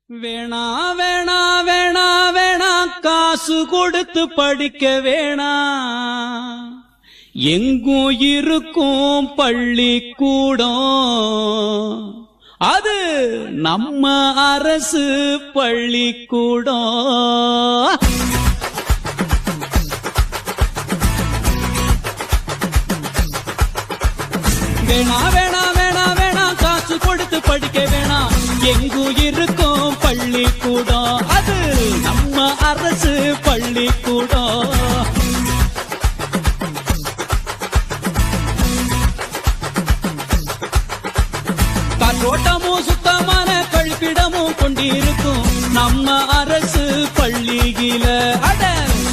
வேணா வேணா வேணா வேணா காசு கொடுத்து படிக்க வேணா, எங்கும் இருக்கும் பள்ளிக்கூடம், அது நம்ம அரசு பள்ளிக்கூடம். வேணா வேணா வேணா வேணா காசு கொடுத்து படிக்க வேணா, எங்கும் இருக்கும் பள்ளிக்கூடம், அது நம்ம அரசு பள்ளிக்கூடம். காற்றோட்டமும் சுத்தமான கழிப்பிடமும் கொண்டிருக்கும் நம்ம அரசு பள்ளியில, அட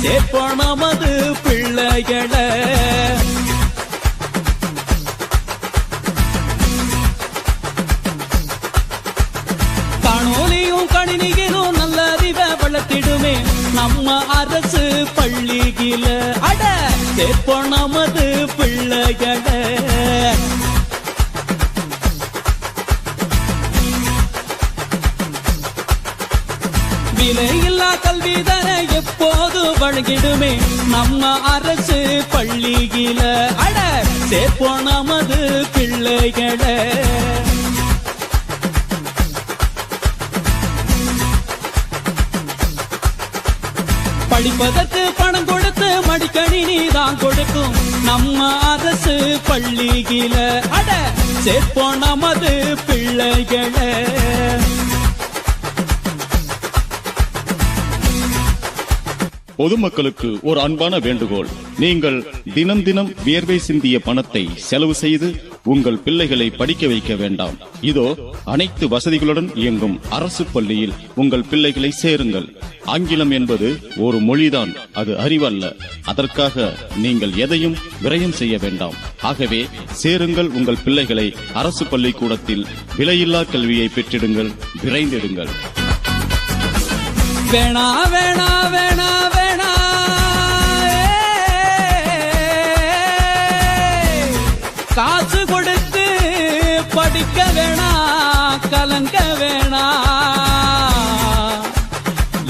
சேர்ப்போம் நமது பிள்ளைகளை. காணொலியும் கணினியிலும் நல்ல அறிவை வளர்த்திடுமே நம்ம அரசு பள்ளியில, அட சேர்ப்போம் நமது பிள்ளைகளை. விலையில்லா கல்வி தர எப்போது வழங்கிடுமே நம்ம அரசு பள்ளியில, அட சேர்ப்போம் நமது பிள்ளைகளை. படிப்பதற்கு பணம் கொடுத்து மடிக்கணினி தான் கொடுக்கும் நம்ம அரசு பள்ளியில, அட சேர்ப்போம் நமது பிள்ளைகளை. பொதுமக்களுக்கு ஒரு அன்பான வேண்டுகோள். நீங்கள் தினம் தினம் வியர்வை சிந்திய பணத்தை செலவு செய்து உங்கள் பிள்ளைகளை படிக்க வைக்க வேண்டாம். இதோ அனைத்து வசதிகளுடன் இயங்கும் அரசு பள்ளியில் உங்கள் பிள்ளைகளை சேருங்கள். ஆங்கிலம் என்பது ஒரு மொழிதான், அது அறிவல்ல. அதற்காக நீங்கள் எதையும் விரயம் செய்ய வேண்டாம். ஆகவே சேருங்கள் உங்கள் பிள்ளைகளை அரசு பள்ளிக்கூடத்தில். விலையில்லா கல்வியை பெற்றிடுங்கள், விரைந்திடுங்கள். வேணா வேணா வேணா வேணா காசு கொடுத்து படிக்க வேணா, கலங்க வேணா.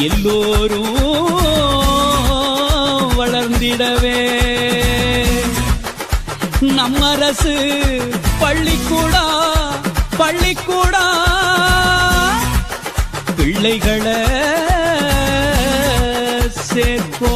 எல்லோரும் வளர்ந்திடவே நம்ம அரசு பள்ளிக்கூடம் பள்ளிக்கூடம். பிள்ளைகளை சேர்ப்போம்.